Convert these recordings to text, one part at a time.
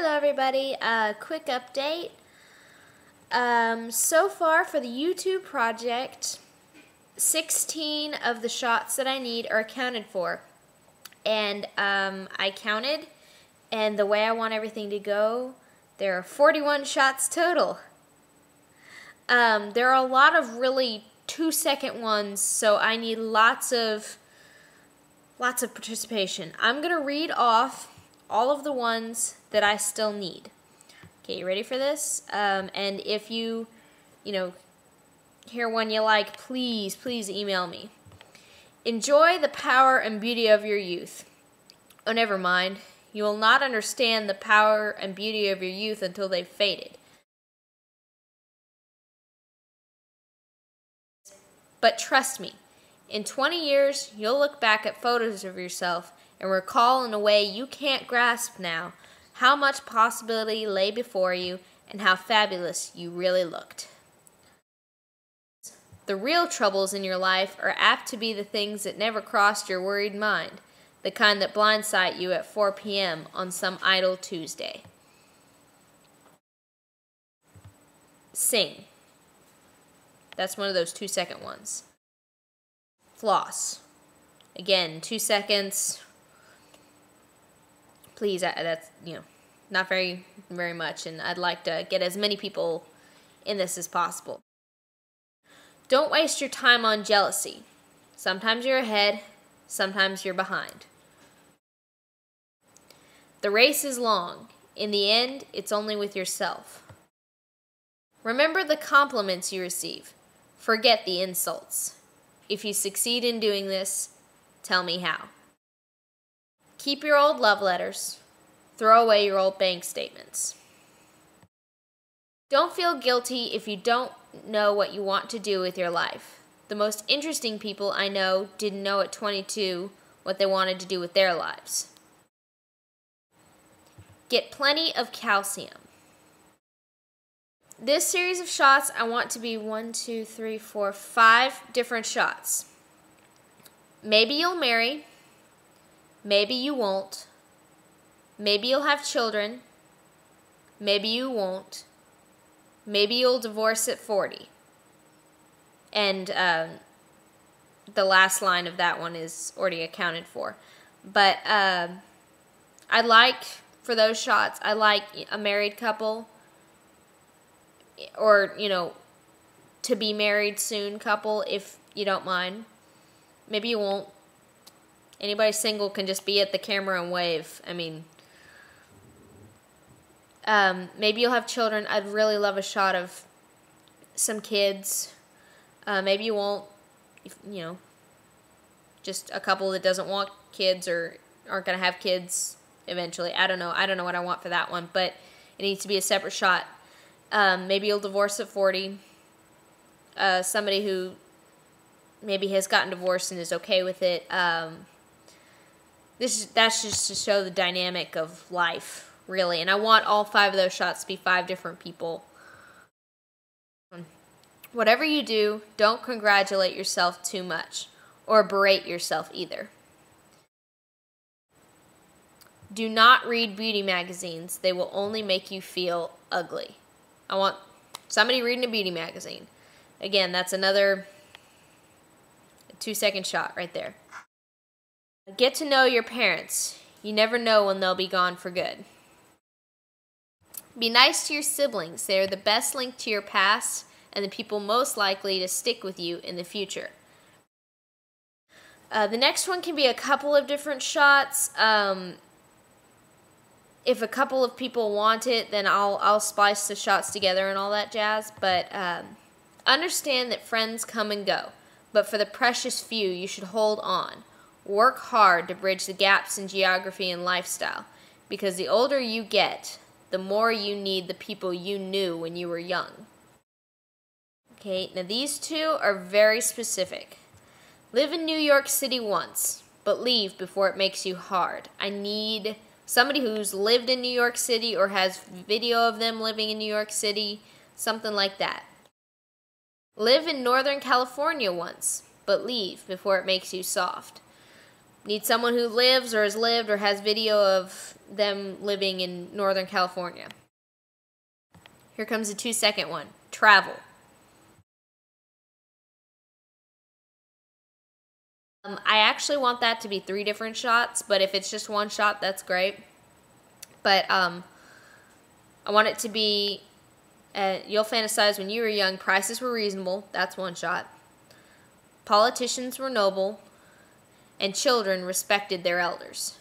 Hello everybody, quick update. So far for the YouTube project, 16 of the shots that I need are accounted for. And I counted, and the way I want everything to go, there are 41 shots total. There are a lot of really 2-second ones, so I need lots of participation. I'm going to read off all of the ones that I still need. Okay, you ready for this? And if you hear one you like, please email me. Enjoy the power and beauty of your youth. Oh, never mind. You will not understand the power and beauty of your youth until they've faded. But trust me, in 20 years, you'll look back at photos of yourself and recall in a way you can't grasp now how much possibility lay before you and how fabulous you really looked. The real troubles in your life are apt to be the things that never crossed your worried mind, the kind that blindside you at 4 p.m. on some idle Tuesday. Sing. That's one of those 2-second ones. Floss. Again, 2 seconds. Please, that's, not very much, and I'd like to get as many people in this as possible. Don't waste your time on jealousy. Sometimes you're ahead, sometimes you're behind. The race is long. In the end, it's only with yourself. Remember the compliments you receive. Forget the insults. If you succeed in doing this, tell me how. Keep your old love letters. Throw away your old bank statements. Don't feel guilty if you don't know what you want to do with your life. The most interesting people I know didn't know at 22 what they wanted to do with their lives. Get plenty of calcium. This series of shots, I want to be 5 different shots. Maybe you'll marry. Maybe you won't. Maybe you'll have children. Maybe you won't. Maybe you'll divorce at 40. And the last line of that one is already accounted for. But I'd like, for those shots, I like a married couple. Or, to be married soon couple, if you don't mind. Maybe you won't. Anybody single can just be at the camera and wave. I mean, maybe you'll have children. I'd really love a shot of some kids. Maybe you won't. Just a couple that doesn't want kids or aren't going to have kids eventually. I don't know. I don't know what I want for that one, but it needs to be a separate shot. Maybe you'll divorce at 40. Somebody who maybe has gotten divorced and is okay with it. That's just to show the dynamic of life, really. And I want all 5 of those shots to be 5 different people. Whatever you do, don't congratulate yourself too much, or berate yourself either. Do not read beauty magazines. They will only make you feel ugly. I want somebody reading a beauty magazine. Again, that's another 2-second shot right there. Get to know your parents. You never know when they'll be gone for good. Be nice to your siblings. They are the best link to your past and the people most likely to stick with you in the future. The next one can be a couple of different shots. If a couple of people want it, then I'll splice the shots together and all that jazz. But understand that friends come and go. But for the precious few, you should hold on. Work hard to bridge the gaps in geography and lifestyle. Because the older you get, the more you need the people you knew when you were young. Okay, now these 2 are very specific. Live in New York City once, but leave before it makes you hard. I need somebody who's lived in New York City or has video of them living in New York City, something like that. Live in Northern California once, but leave before it makes you soft. Need someone who lives or has lived or has video of them living in Northern California. Here comes the 2-second one. Travel. I actually want that to be 3 different shots, but if it's just 1 shot, that's great. But I want it to be, you'll fantasize when you were young, prices were reasonable, that's 1 shot. Politicians were noble, and children respected their elders.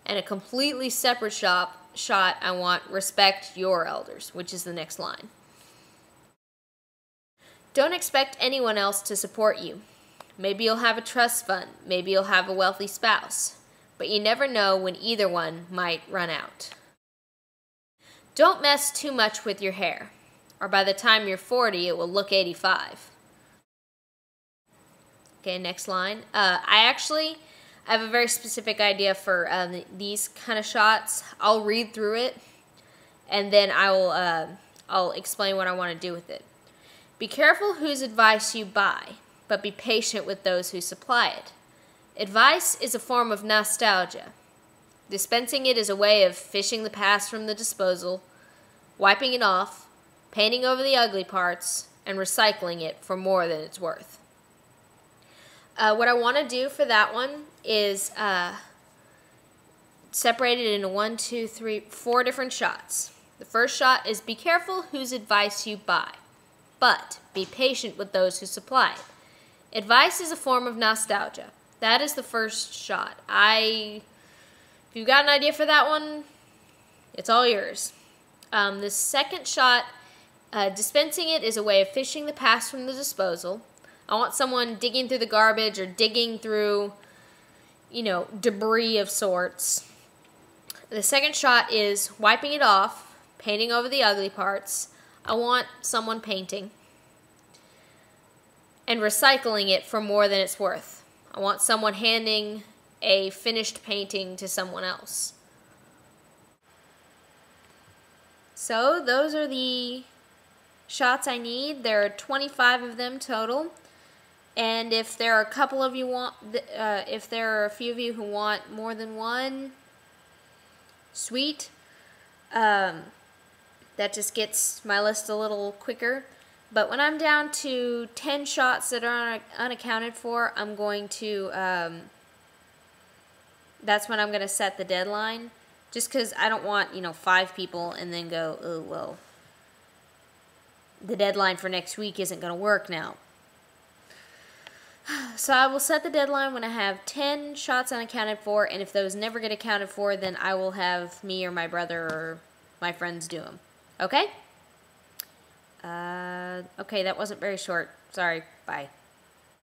And a completely separate shot, I want respect your elders, which is the next line. Don't expect anyone else to support you. Maybe you'll have a trust fund, maybe you'll have a wealthy spouse, but you never know when either one might run out. Don't mess too much with your hair, or by the time you're 40, it will look 85. Okay, next line. I have a very specific idea for these kind of shots. I'll read through it, and then I'll explain what I want to do with it. Be careful whose advice you buy, but be patient with those who supply it. Advice is a form of nostalgia. Dispensing it is a way of fishing the past from the disposal, wiping it off, painting over the ugly parts, and recycling it for more than it's worth. What I want to do for that one is separate it into 1, 2, 3, 4 different shots. The first shot is be careful whose advice you buy, but be patient with those who supply it. Advice is a form of nostalgia. That is the first shot. If you've got an idea for that one, it's all yours. The second shot, dispensing it is a way of fishing the past from the disposal. I want someone digging through the garbage or digging through, debris of sorts. The second shot is wiping it off, painting over the ugly parts. I want someone painting. And recycling it for more than it's worth. I want someone handing a finished painting to someone else. So those are the shots I need. There are 25 of them total. And if there are a couple of you if there are a few of you who want more than one, sweet. That just gets my list a little quicker. But when I'm down to 10 shots that are unaccounted for, I'm going to, that's when I'm going to set the deadline. Just because I don't want, 5 people and then go, oh, well, the deadline for next week isn't going to work now. So I will set the deadline when I have 10 shots unaccounted for, and if those never get accounted for, then I will have me or my brother or my friends do them. Okay? Okay, that wasn't very short. Sorry. Bye.